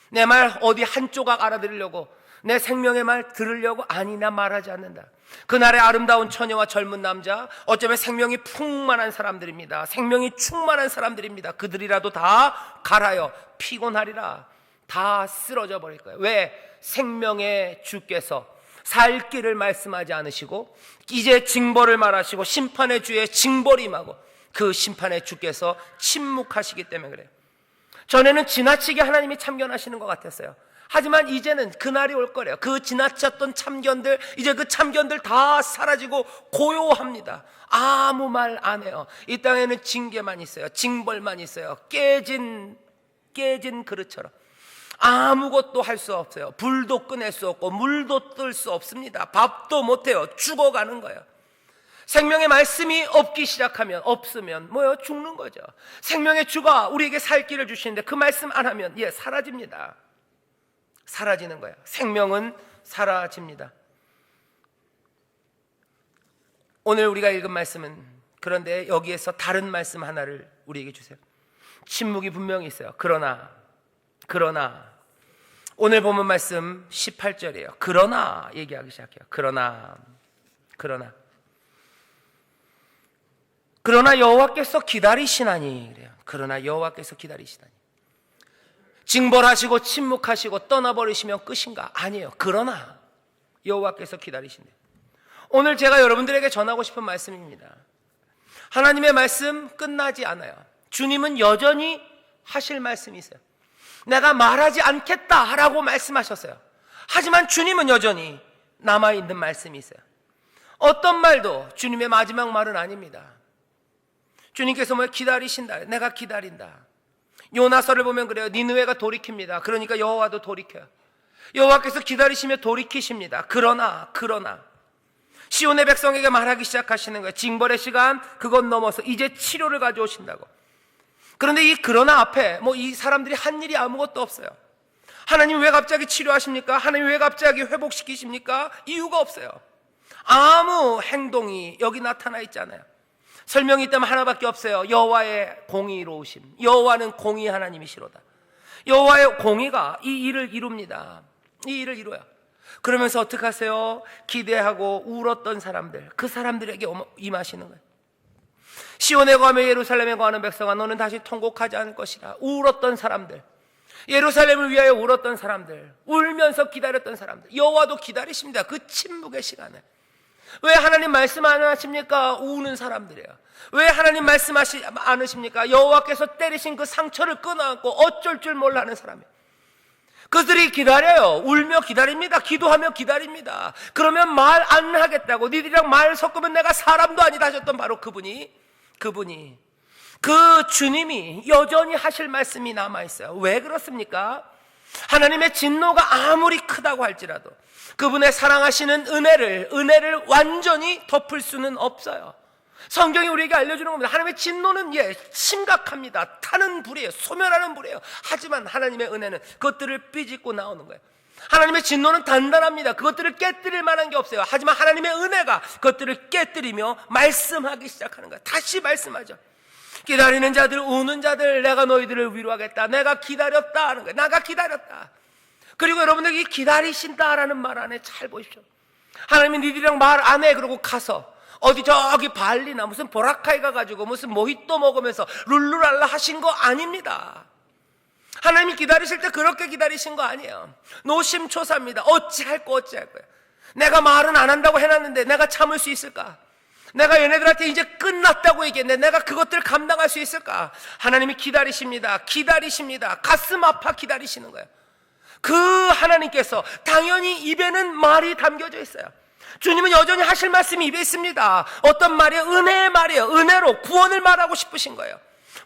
내 말 어디 한 조각 알아들으려고, 내 생명의 말 들으려고, 아니 나 말하지 않는다. 그날의 아름다운 처녀와 젊은 남자, 어쩌면 생명이 풍만한 사람들입니다. 생명이 충만한 사람들입니다. 그들이라도 다 갈아요. 피곤하리라. 다 쓰러져 버릴 거예요. 왜? 생명의 주께서 살 길을 말씀하지 않으시고 이제 징벌을 말하시고 심판의 주의 징벌이 임하고 그 심판의 주께서 침묵하시기 때문에 그래요. 전에는 지나치게 하나님이 참견하시는 것 같았어요. 하지만 이제는 그날이 올 거래요. 그 지나쳤던 참견들, 이제 그 참견들 다 사라지고 고요합니다. 아무 말 안 해요. 이 땅에는 징계만 있어요. 징벌만 있어요. 깨진 그릇처럼 아무것도 할 수 없어요. 불도 꺼낼 수 없고 물도 뜰 수 없습니다. 밥도 못해요. 죽어가는 거예요. 생명의 말씀이 없기 시작하면, 없으면 뭐요? 죽는 거죠. 생명의 주가 우리에게 살 길을 주시는데 그 말씀 안 하면 사라집니다. 사라지는 거예요. 생명은 사라집니다. 오늘 우리가 읽은 말씀은, 그런데 여기에서 다른 말씀 하나를 우리에게 주세요. 침묵이 분명히 있어요. 그러나 오늘 본문 말씀 18절이에요. 그러나 얘기하기 시작해요. 그러나 여호와께서 기다리시나니 그래요. 그러나 여호와께서 기다리시나니. 징벌하시고 침묵하시고 떠나버리시면 끝인가? 아니에요. 그러나 여호와께서 기다리신대요. 오늘 제가 여러분들에게 전하고 싶은 말씀입니다. 하나님의 말씀 끝나지 않아요. 주님은 여전히 하실 말씀이 있어요. 내가 말하지 않겠다라고 말씀하셨어요. 하지만 주님은 여전히 남아있는 말씀이 있어요. 어떤 말도 주님의 마지막 말은 아닙니다. 주님께서 기다리신다. 내가 기다린다. 요나서를 보면 그래요. 니느웨가 돌이킵니다. 그러니까 여호와도 돌이켜요. 여호와께서 기다리시며 돌이키십니다. 그러나 시온의 백성에게 말하기 시작하시는 거예요. 징벌의 시간 그것 넘어서 이제 치료를 가져오신다고. 그런데 이 그러나 앞에 이 사람들이 한 일이 아무것도 없어요. 하나님 왜 갑자기 치료하십니까? 하나님 왜 갑자기 회복시키십니까? 이유가 없어요. 아무 행동이 여기 나타나 있잖아요. 설명이 있다면 하나밖에 없어요. 여호와의 공의로우심. 여호와는 공의 하나님이시로다. 여호와의 공의가 이 일을 이룹니다. 이 일을 이루어요. 그러면서 어떻게 하세요? 기대하고 울었던 사람들, 그 사람들에게 임하시는 거예요. 시온에 거하며 예루살렘에 거하는 백성아, 너는 다시 통곡하지 않을 것이라. 울었던 사람들, 예루살렘을 위하여 울었던 사람들, 울면서 기다렸던 사람들, 여호와도 기다리십니다. 그 침묵의 시간을. 왜 하나님 말씀 안 하십니까? 우는 사람들이에요. 왜 하나님 말씀하시 않으십니까? 여호와께서 때리신 그 상처를 끊어안고 어쩔 줄 몰라 하는 사람이에요. 그들이 기다려요. 울며 기다립니다. 기도하며 기다립니다. 그러면 말 안 하겠다고, 니들이랑 말 섞으면 내가 사람도 아니다 하셨던 바로 그분이 그 주님이 여전히 하실 말씀이 남아있어요. 왜 그렇습니까? 하나님의 진노가 아무리 크다고 할지라도 그분의 사랑하시는 은혜를 완전히 덮을 수는 없어요. 성경이 우리에게 알려주는 겁니다. 하나님의 진노는 심각합니다. 타는 불이에요. 소멸하는 불이에요. 하지만 하나님의 은혜는 그것들을 삐짓고 나오는 거예요. 하나님의 진노는 단단합니다. 그것들을 깨뜨릴 만한 게 없어요. 하지만 하나님의 은혜가 그것들을 깨뜨리며 말씀하기 시작하는 거예요. 다시 말씀하죠. 기다리는 자들, 우는 자들, 내가 너희들을 위로하겠다. 내가 기다렸다 하는 거예요. 내가 기다렸다. 그리고 여러분들이 기다리신다라는 말 안에 잘 보십시오. 하나님이 니들이랑 말 안 해. 그러고 가서 어디 저기 발리나 무슨 보라카이 가가지고 무슨 모히또 먹으면서 룰루랄라 하신 거 아닙니다. 하나님이 기다리실 때 그렇게 기다리신 거 아니에요. 노심초사입니다. 어찌할 거예요. 내가 말은 안 한다고 해놨는데 내가 참을 수 있을까? 내가 얘네들한테 이제 끝났다고 얘기했는데 내가 그것들을 감당할 수 있을까? 하나님이 기다리십니다. 가슴 아파 기다리시는 거예요. 그 하나님께서 당연히 입에는 말이 담겨져 있어요. 주님은 여전히 하실 말씀이 입에 있습니다. 어떤 말이에요? 은혜의 말이에요. 은혜로 구원을 말하고 싶으신 거예요.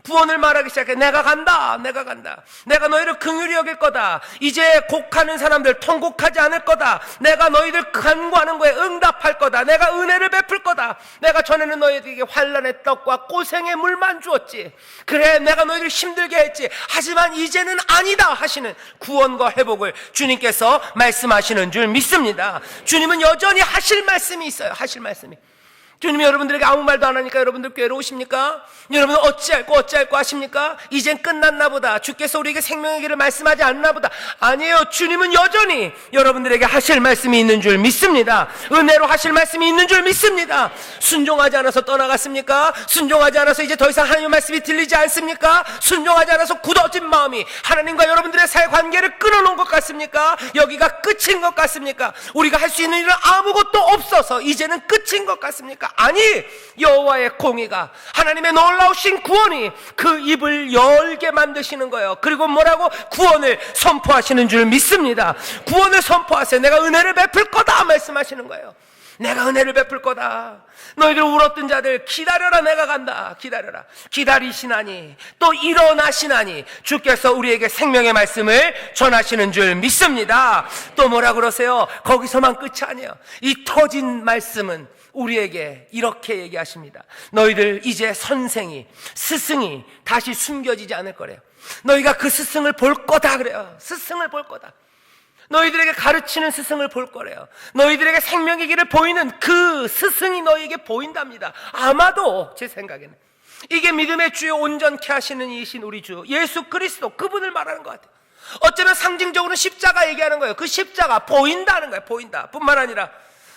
구원을 말하기 시작해. 내가 간다. 내가 간다. 내가 너희를 긍휼히 여길 거다. 이제 곡하는 사람들 통곡하지 않을 거다. 내가 너희들 간구하는 거에 응답할 거다. 내가 은혜를 베풀 거다. 내가 전에는 너희들에게 환난의 떡과 고생의 물만 주었지. 그래, 내가 너희를 힘들게 했지. 하지만 이제는 아니다 하시는 구원과 회복을 주님께서 말씀하시는 줄 믿습니다. 주님은 여전히 하실 말씀이 있어요. 하실 말씀이. 주님이 여러분들에게 아무 말도 안 하니까 여러분들 괴로우십니까? 여러분은 어찌할꼬 하십니까? 이젠 끝났나 보다. 주께서 우리에게 생명의 길을 말씀하지 않나 보다. 아니에요. 주님은 여전히 여러분들에게 하실 말씀이 있는 줄 믿습니다. 은혜로 하실 말씀이 있는 줄 믿습니다. 순종하지 않아서 떠나갔습니까? 순종하지 않아서 이제 더 이상 하나님의 말씀이 들리지 않습니까? 순종하지 않아서 굳어진 마음이 하나님과 여러분들의 사이 관계를 끊어놓은 것 같습니까? 여기가 끝인 것 같습니까? 우리가 할 수 있는 일은 아무것도 없어서 이제는 끝인 것 같습니까? 아니, 여호와의 공의가, 하나님의 놀라우신 구원이 그 입을 열게 만드시는 거예요. 그리고 뭐라고? 구원을 선포하시는 줄 믿습니다. 구원을 선포하세요. 내가 은혜를 베풀 거다 말씀하시는 거예요. 내가 은혜를 베풀 거다. 너희들 울었던 자들 기다려라. 내가 간다. 기다려라. 기다리시나니 또 일어나시나니 주께서 우리에게 생명의 말씀을 전하시는 줄 믿습니다. 또 뭐라 그러세요? 거기서만 끝이 아니에요. 이 터진 말씀은 우리에게 이렇게 얘기하십니다. 너희들 이제 선생이, 스승이 다시 숨겨지지 않을 거래요. 너희가 그 스승을 볼 거다 그래요. 스승을 볼 거다. 너희들에게 가르치는 스승을 볼 거래요. 너희들에게 생명의 길을 보이는 그 스승이 너희에게 보인답니다. 아마도 제 생각에는 이게 믿음의 주요 온전케 하시는 이신 우리 주 예수 그리스도, 그분을 말하는 것 같아요. 어쩌면 상징적으로 십자가 얘기하는 거예요. 그 십자가 보인다는 거예요. 보인다 뿐만 아니라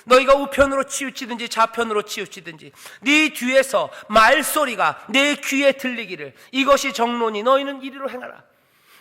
너희가 우편으로 치우치든지 좌편으로 치우치든지 네 뒤에서 말소리가 내 귀에 들리기를 이것이 정론이 너희는 이리로 행하라.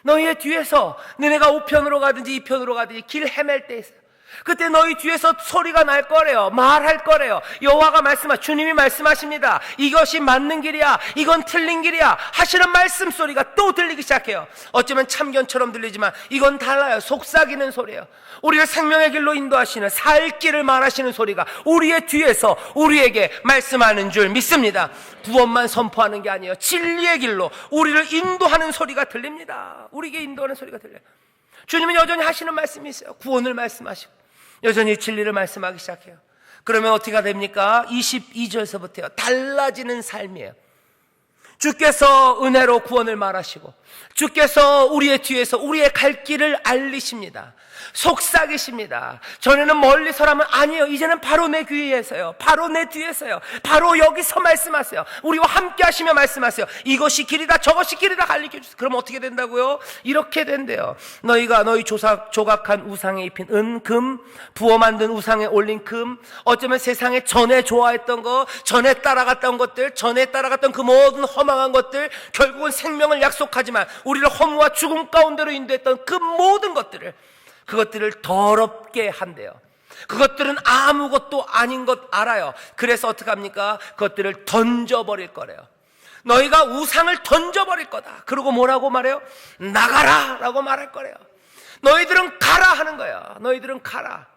너희의 뒤에서 너네가 우편으로 가든지 이편으로 가든지 길 헤맬 때 있어요. 그때 너희 뒤에서 소리가 날 거래요. 말할 거래요. 여호와가 주님이 말씀하십니다. 이것이 맞는 길이야, 이건 틀린 길이야 하시는 말씀 소리가 또 들리기 시작해요. 어쩌면 참견처럼 들리지만 이건 달라요. 속삭이는 소리예요. 우리를 생명의 길로 인도하시는 살 길을 말하시는 소리가 우리의 뒤에서 우리에게 말씀하는 줄 믿습니다. 구원만 선포하는 게 아니에요. 진리의 길로 우리를 인도하는 소리가 들립니다. 우리에게 인도하는 소리가 들려요. 주님은 여전히 하시는 말씀이 있어요. 구원을 말씀하시고 여전히 진리를 말씀하기 시작해요. 그러면 어떻게 됩니까? 22절서부터요. 달라지는 삶이에요. 주께서 은혜로 구원을 말하시고 주께서 우리의 뒤에서 우리의 갈 길을 알리십니다. 속삭이십니다. 전에는 멀리서라면 아니에요. 이제는 바로 내 귀에서요. 바로 내 뒤에서요. 바로 여기서 말씀하세요. 우리와 함께 하시며 말씀하세요. 이것이 길이다 저것이 길이다 가르쳐주세요. 그럼 어떻게 된다고요? 이렇게 된대요. 너희가 너희 조각한 우상에 입힌 은, 금, 부어 만든 우상에 올린 금, 어쩌면 세상에 전에 좋아했던 거, 전에 따라갔던 것들, 전에 따라갔던 그 모든 허망한 것들, 결국은 생명을 약속하지만 우리를 허무와 죽음 가운데로 인도했던 그 모든 것들을, 그것들을 더럽게 한대요. 그것들은 아무것도 아닌 것 알아요. 그래서 어떡합니까? 그것들을 던져버릴 거래요. 너희가 우상을 던져버릴 거다. 그리고 뭐라고 말해요? 나가라 라고 말할 거래요. 너희들은 가라 하는 거예요. 너희들은 가라.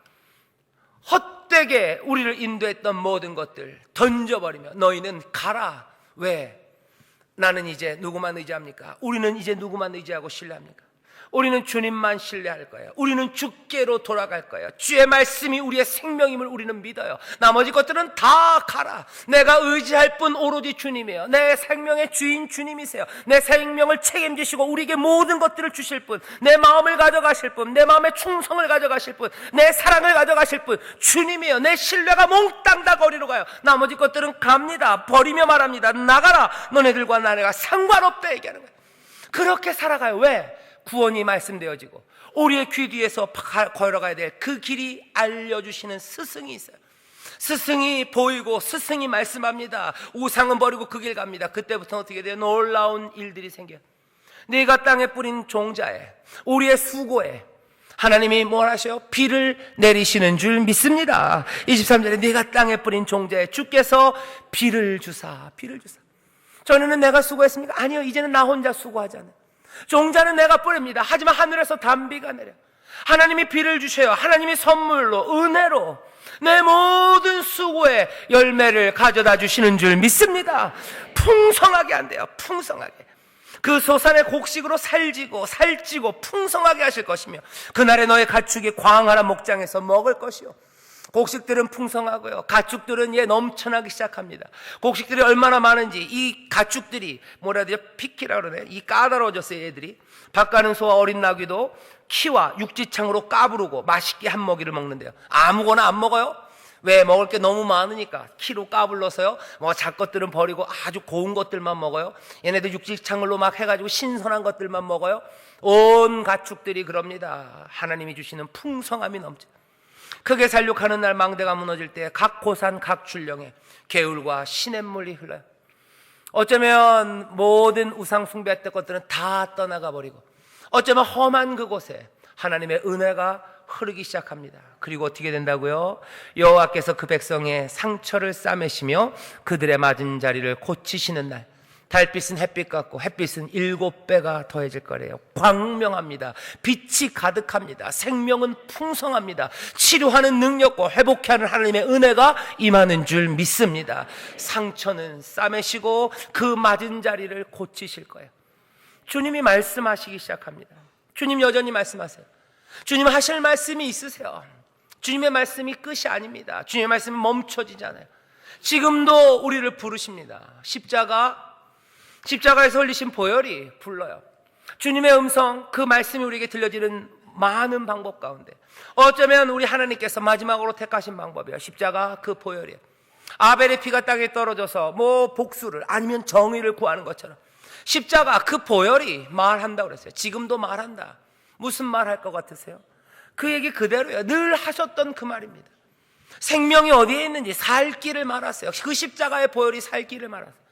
헛되게 우리를 인도했던 모든 것들 던져버리며 너희는 가라. 왜? 나는 이제 누구만 의지합니까? 우리는 이제 누구만 의지하고 신뢰합니까? 우리는 주님만 신뢰할 거예요. 우리는 주께로 돌아갈 거예요. 주의 말씀이 우리의 생명임을 우리는 믿어요. 나머지 것들은 다 가라. 내가 의지할 분 오로지 주님이에요. 내 생명의 주인 주님이세요. 내 생명을 책임지시고 우리에게 모든 것들을 주실 분, 내 마음을 가져가실 분, 내 마음의 충성을 가져가실 분, 내 사랑을 가져가실 분 주님이에요. 내 신뢰가 몽땅 다 거리로 가요. 나머지 것들은 갑니다. 버리며 말합니다. 나가라. 너네들과 나네가 상관없다 얘기하는 거예요. 그렇게 살아가요. 왜? 구원이 말씀되어지고 우리의 귀 뒤에서 걸어가야 될 그 길이 알려주시는 스승이 있어요. 스승이 보이고 스승이 말씀합니다. 우상은 버리고 그 길 갑니다. 그때부터 어떻게 돼요? 놀라운 일들이 생겨요. 네가 땅에 뿌린 종자에, 우리의 수고에 하나님이 뭘 하셔요? 비를 내리시는 줄 믿습니다. 23절에 네가 땅에 뿌린 종자에 주께서 비를 주사. 전에는 내가 수고했습니까? 아니요. 이제는 나 혼자 수고하잖아요. 종자는 내가 뿌립니다. 하지만 하늘에서 단비가 내려 하나님이 비를 주셔요. 하나님이 선물로 은혜로 내 모든 수고의 열매를 가져다 주시는 줄 믿습니다. 풍성하게 한대요. 풍성하게. 그 소산의 곡식으로 살찌고 풍성하게 하실 것이며 그날에 너의 가축이 광활한 목장에서 먹을 것이요. 곡식들은 풍성하고요, 가축들은 넘쳐나기 시작합니다. 곡식들이 얼마나 많은지 이 가축들이 뭐라 해야 되죠? 피키라 그러네. 이 까다로워졌어요. 얘들이 밥 가는 소와 어린 나귀도 키와 육지창으로 까부르고 맛있게 한 먹이를 먹는데요. 아무거나 안 먹어요. 왜? 먹을 게 너무 많으니까 키로 까불러서요. 뭐 작것들은 버리고 아주 고운 것들만 먹어요. 얘네들 육지창으로 막 해가지고 신선한 것들만 먹어요. 온 가축들이 그럽니다. 하나님이 주시는 풍성함이 넘쳐. 크게 살육하는 날 망대가 무너질 때 각 고산 각 출령에 개울과 시냇물이 흘러요. 어쩌면 모든 우상 숭배했던 것들은 다 떠나가 버리고 어쩌면 험한 그곳에 하나님의 은혜가 흐르기 시작합니다. 그리고 어떻게 된다고요? 여호와께서 그 백성의 상처를 싸매시며 그들의 맞은 자리를 고치시는 날, 달빛은 햇빛 같고 햇빛은 7배가 더해질 거래요. 광명합니다. 빛이 가득합니다. 생명은 풍성합니다. 치료하는 능력과 회복케 하는 하나님의 은혜가 임하는 줄 믿습니다. 상처는 싸매시고 그 맞은 자리를 고치실 거예요. 주님이 말씀하시기 시작합니다. 주님 여전히 말씀하세요. 주님 하실 말씀이 있으세요. 주님의 말씀이 끝이 아닙니다. 주님의 말씀은 멈춰지지 않아요. 지금도 우리를 부르십니다. 십자가에서 흘리신 보혈이 불러요. 주님의 음성, 그 말씀이 우리에게 들려지는 많은 방법 가운데 어쩌면 우리 하나님께서 마지막으로 택하신 방법이에요. 십자가 그 보혈이에요. 아벨의 피가 땅에 떨어져서 뭐 복수를 아니면 정의를 구하는 것처럼 십자가 그 보혈이 말한다고 그랬어요. 지금도 말한다. 무슨 말 할 것 같으세요? 그 얘기 그대로예요. 늘 하셨던 그 말입니다. 생명이 어디에 있는지 살 길을 말하세요. 그 십자가의 보혈이 살 길을 말하세요.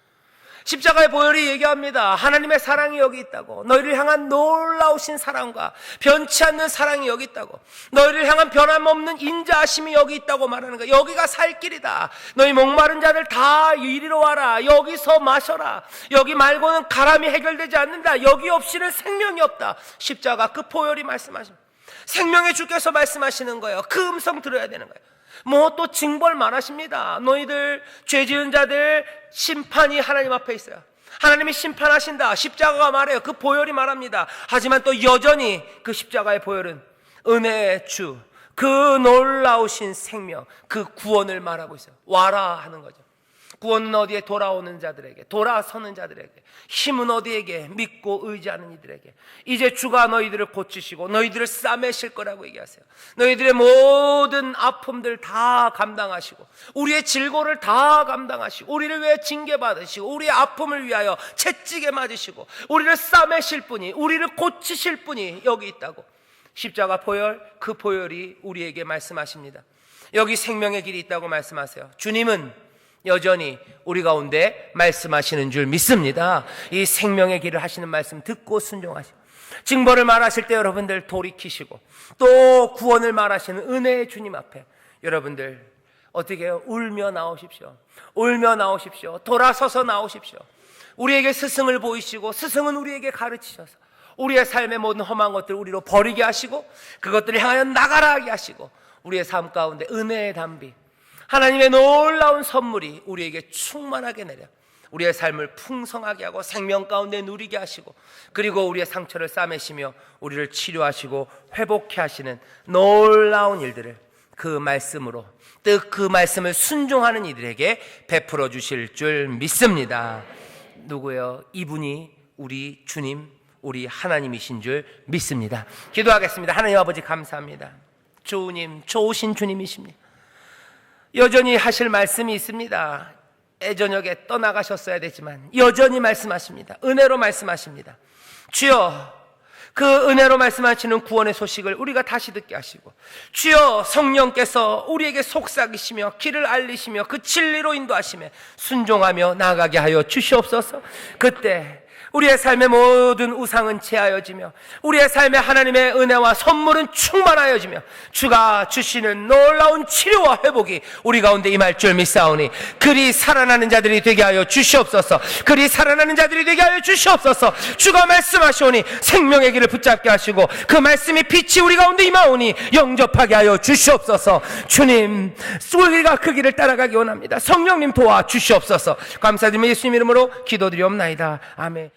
십자가의 보혈이 얘기합니다. 하나님의 사랑이 여기 있다고. 너희를 향한 놀라우신 사랑과 변치 않는 사랑이 여기 있다고. 너희를 향한 변함없는 인자하심이 여기 있다고 말하는 거야. 여기가 살 길이다. 너희 목마른 자들 다 이리로 와라. 여기서 마셔라. 여기 말고는 가람이 해결되지 않는다. 여기 없이는 생명이 없다. 십자가 그 보혈이 말씀하십니다. 생명의 주께서 말씀하시는 거예요. 그 음성 들어야 되는 거예요. 뭐 또 징벌 말하십니다. 너희들 죄 지은 자들 심판이 하나님 앞에 있어요. 하나님이 심판하신다. 십자가가 말해요. 그 보혈이 말합니다. 하지만 또 여전히 그 십자가의 보혈은 은혜의 주, 그 놀라우신 생명, 그 구원을 말하고 있어요. 와라 하는 거죠. 구원은 어디에? 돌아오는 자들에게, 돌아서는 자들에게, 힘은 어디에게? 믿고 의지하는 이들에게. 이제 주가 너희들을 고치시고 너희들을 싸매실 거라고 얘기하세요. 너희들의 모든 아픔들 다 감당하시고 우리의 질고를 다 감당하시고 우리를 위해 징계받으시고 우리의 아픔을 위하여 채찍에 맞으시고 우리를 싸매실 분이, 우리를 고치실 분이 여기 있다고. 십자가 보혈, 그 보혈이 우리에게 말씀하십니다. 여기 생명의 길이 있다고 말씀하세요. 주님은 여전히 우리 가운데 말씀하시는 줄 믿습니다. 이 생명의 길을 하시는 말씀 듣고 순종하시고 징벌을 말하실 때 여러분들 돌이키시고 또 구원을 말하시는 은혜의 주님 앞에 여러분들 어떻게 해요? 울며 나오십시오. 울며 나오십시오. 돌아서서 나오십시오. 우리에게 스승을 보이시고 스승은 우리에게 가르치셔서 우리의 삶의 모든 험한 것들을 우리로 버리게 하시고 그것들을 향하여 나가라 하게 하시고 우리의 삶 가운데 은혜의 담비, 하나님의 놀라운 선물이 우리에게 충만하게 내려 우리의 삶을 풍성하게 하고 생명 가운데 누리게 하시고 그리고 우리의 상처를 싸매시며 우리를 치료하시고 회복케 하시는 놀라운 일들을 그 말씀으로 뜻 그 말씀을 순종하는 이들에게 베풀어 주실 줄 믿습니다. 누구요? 이분이 우리 주님, 우리 하나님이신 줄 믿습니다. 기도하겠습니다. 하나님 아버지 감사합니다. 주님, 좋으신 주님이십니다. 여전히 하실 말씀이 있습니다. 애저녁에 떠나가셨어야 되지만 여전히 말씀하십니다. 은혜로 말씀하십니다. 주여, 그 은혜로 말씀하시는 구원의 소식을 우리가 다시 듣게 하시고 주여, 성령께서 우리에게 속삭이시며 길을 알리시며 그 진리로 인도하시며 순종하며 나아가게 하여 주시옵소서. 그때 우리의 삶의 모든 우상은 제하여지며 우리의 삶에 하나님의 은혜와 선물은 충만하여지며 주가 주시는 놀라운 치료와 회복이 우리 가운데 임할 줄 믿사오니 그리 살아나는 자들이 되게 하여 주시옵소서. 그리 살아나는 자들이 되게 하여 주시옵소서. 주가 말씀하시오니 생명의 길을 붙잡게 하시고 그 말씀이 빛이 우리 가운데 임하오니 영접하게 하여 주시옵소서. 주님, 우리가 그 길을 따라가기 원합니다. 성령님 도와 주시옵소서. 감사드리며 예수님 이름으로 기도드리옵나이다. 아멘.